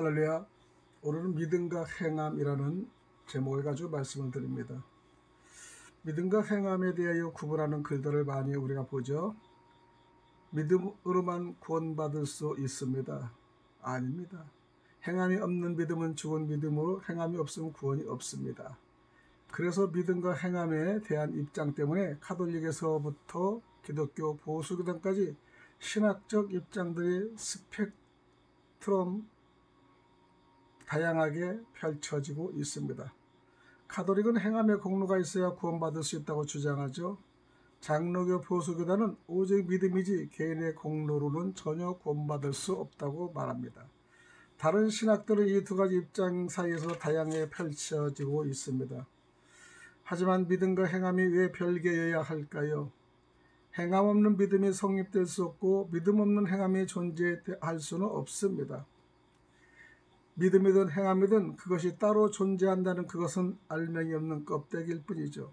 할렐루야. 오늘은 믿음과 행함이라는 제목을 가지고 말씀을 드립니다. 믿음과 행함에 대하여 구분하는 글들을 많이 우리가 보죠. 믿음으로만 구원받을 수 있습니다. 아닙니다. 행함이 없는 믿음은 죽은 믿음으로 행함이 없으면 구원이 없습니다. 그래서 믿음과 행함에 대한 입장 때문에 가톨릭에서부터 기독교 보수교단까지 신학적 입장들이 스펙트럼 다양하게 펼쳐지고 있습니다. 가톨릭은 행함의 공로가 있어야 구원받을 수 있다고 주장하죠. 장로교 보수교단은 오직 믿음이지 개인의 공로로는 전혀 구원받을 수 없다고 말합니다. 다른 신학들은 이 두 가지 입장 사이에서 다양하게 펼쳐지고 있습니다. 하지만 믿음과 행함이 왜 별개여야 할까요? 행함 없는 믿음이 성립될 수 없고 믿음 없는 행함이 존재할 수는 없습니다. 믿음이든 행함이든 그것이 따로 존재한다는 그것은 알맹이 없는 껍데기일 뿐이죠.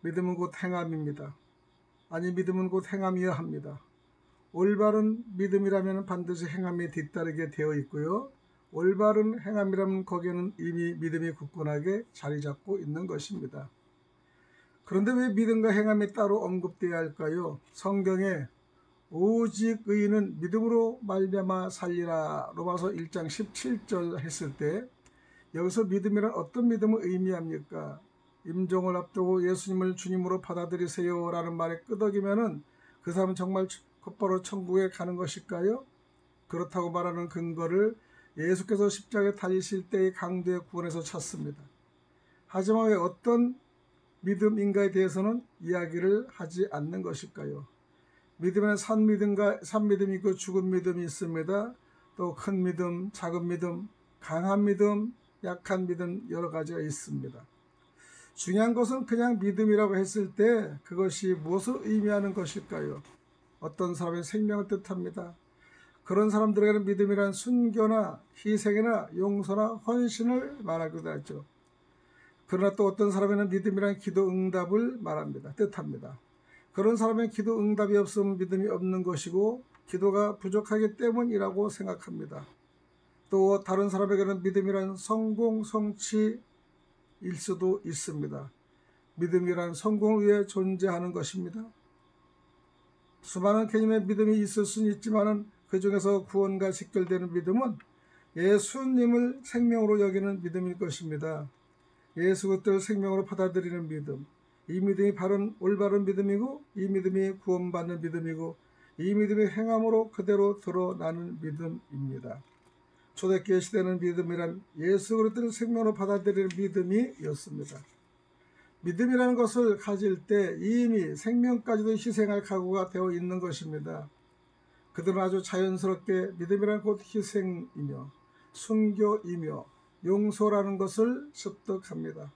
믿음은 곧 행함입니다. 아니, 믿음은 곧 행함이어야 합니다. 올바른 믿음이라면 반드시 행함이 뒤따르게 되어 있고요. 올바른 행함이라면 거기에는 이미 믿음이 굳건하게 자리 잡고 있는 것입니다. 그런데 왜 믿음과 행함이 따로 언급되어야 할까요? 성경에 오직 의인은 믿음으로 말미암아 살리라 로마서 1장 17절 했을 때 여기서 믿음이란 어떤 믿음을 의미합니까? 임종을 앞두고 예수님을 주님으로 받아들이세요 라는 말에 끄덕이면은 그 사람은 정말 곧바로 천국에 가는 것일까요? 그렇다고 말하는 근거를 예수께서 십자가에 달리실 때의 강도의 구원에서 찾습니다. 하지만 왜 어떤 믿음인가에 대해서는 이야기를 하지 않는 것일까요? 믿음에는 산 믿음이 있고 죽은 믿음이 있습니다. 또 큰 믿음, 작은 믿음, 강한 믿음, 약한 믿음 여러 가지가 있습니다. 중요한 것은 그냥 믿음이라고 했을 때 그것이 무엇을 의미하는 것일까요? 어떤 사람의 생명을 뜻합니다. 그런 사람들에게는 믿음이란 순교나 희생이나 용서나 헌신을 말하기도 하죠. 그러나 또 어떤 사람에게는 믿음이란 기도 응답을 뜻합니다. 그런 사람의 기도 응답이 없으면 믿음이 없는 것이고 기도가 부족하기 때문이라고 생각합니다. 또 다른 사람에게는 믿음이란 성공, 성취일 수도 있습니다. 믿음이란 성공을 위해 존재하는 것입니다. 수많은 개념의 믿음이 있을 수는 있지만 그 중에서 구원과 직결되는 믿음은 예수님을 생명으로 여기는 믿음일 것입니다. 예수 그리스도를 생명으로 받아들이는 믿음. 이 믿음이 바른 올바른 믿음이고 이 믿음이 구원받는 믿음이고 이 믿음이 행함으로 그대로 드러나는 믿음입니다. 초대교회 시대는 믿음이란 예수 그리스도를 생명으로 받아들이는 믿음이었습니다. 믿음이라는 것을 가질 때 이미 생명까지도 희생할 각오가 되어 있는 것입니다. 그들은 아주 자연스럽게 믿음이란 곧 희생이며 순교이며 용서라는 것을 습득합니다.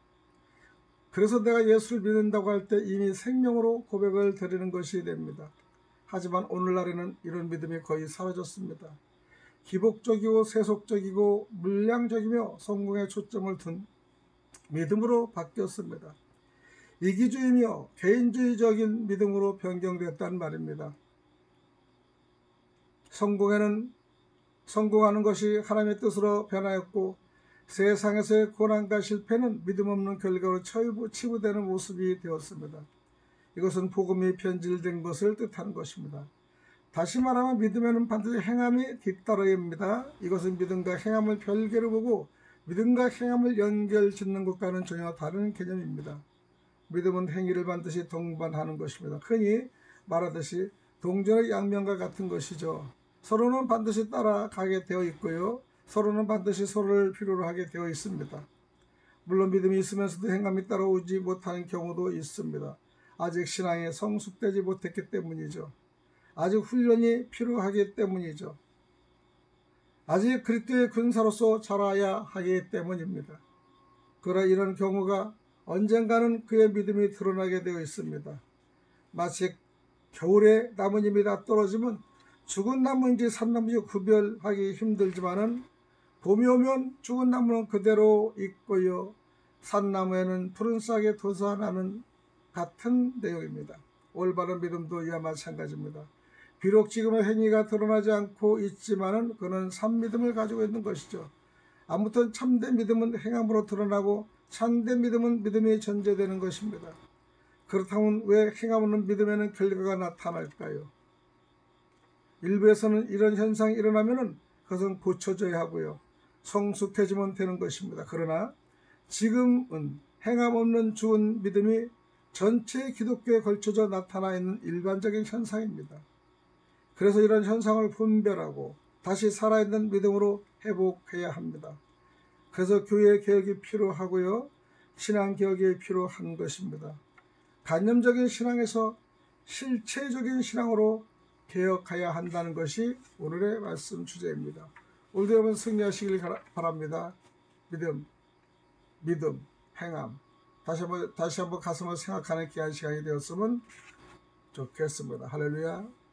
그래서 내가 예수를 믿는다고 할 때 이미 생명으로 고백을 드리는 것이 됩니다. 하지만 오늘날에는 이런 믿음이 거의 사라졌습니다. 기복적이고 세속적이고 물량적이며 성공에 초점을 둔 믿음으로 바뀌었습니다. 이기주의며 개인주의적인 믿음으로 변경됐다는 말입니다. 성공하는 것이 하나님의 뜻으로 변하였고 세상에서의 고난과 실패는 믿음 없는 결과로 치부되는 모습이 되었습니다. 이것은 복음이 변질된 것을 뜻하는 것입니다. 다시 말하면 믿음에는 반드시 행함이 뒤따라야 합니다. 이것은 믿음과 행함을 별개로 보고 믿음과 행함을 연결짓는 것과는 전혀 다른 개념입니다. 믿음은 행위를 반드시 동반하는 것입니다. 흔히 말하듯이 동전의 양면과 같은 것이죠. 서로는 반드시 따라가게 되어 있고요. 서로는 반드시 서로를 필요로 하게 되어 있습니다. 물론 믿음이 있으면서도 행함이 따라오지 못하는 경우도 있습니다. 아직 신앙에 성숙되지 못했기 때문이죠. 아직 훈련이 필요하기 때문이죠. 아직 그리스도의 군사로서 자라야 하기 때문입니다. 그러나 이런 경우가 언젠가는 그의 믿음이 드러나게 되어 있습니다. 마치 겨울에 나뭇잎이 다 떨어지면 죽은 나무인지 산 나무인지 구별하기 힘들지만은 봄이 오면 죽은 나무는 그대로 있고요. 산 나무에는 푸른 싹이 돋아나는 같은 내용입니다. 올바른 믿음도 이와 마찬가지입니다. 비록 지금은 행위가 드러나지 않고 있지만은 그는 참믿음을 가지고 있는 것이죠. 아무튼 참된 믿음은 행함으로 드러나고 참된 믿음은 믿음이 전제되는 것입니다. 그렇다면 왜 행함 없는 믿음에는 결과가 나타날까요? 일부에서는 이런 현상이 일어나면은 그것은 고쳐져야 하고요. 성숙해지면 되는 것입니다. 그러나 지금은 행함 없는 죽은 믿음이 전체 기독교에 걸쳐져 나타나 있는 일반적인 현상입니다. 그래서 이런 현상을 분별하고 다시 살아있는 믿음으로 회복해야 합니다. 그래서 교회 개혁이 필요하고요. 신앙 개혁이 필요한 것입니다. 관념적인 신앙에서 실체적인 신앙으로 개혁해야 한다는 것이 오늘의 말씀 주제입니다. 오늘도 여러분 승리하시길 바랍니다. 믿음, 행함. 다시 한번 가슴을 생각하는 귀한 시간이 되었으면 좋겠습니다. 할렐루야.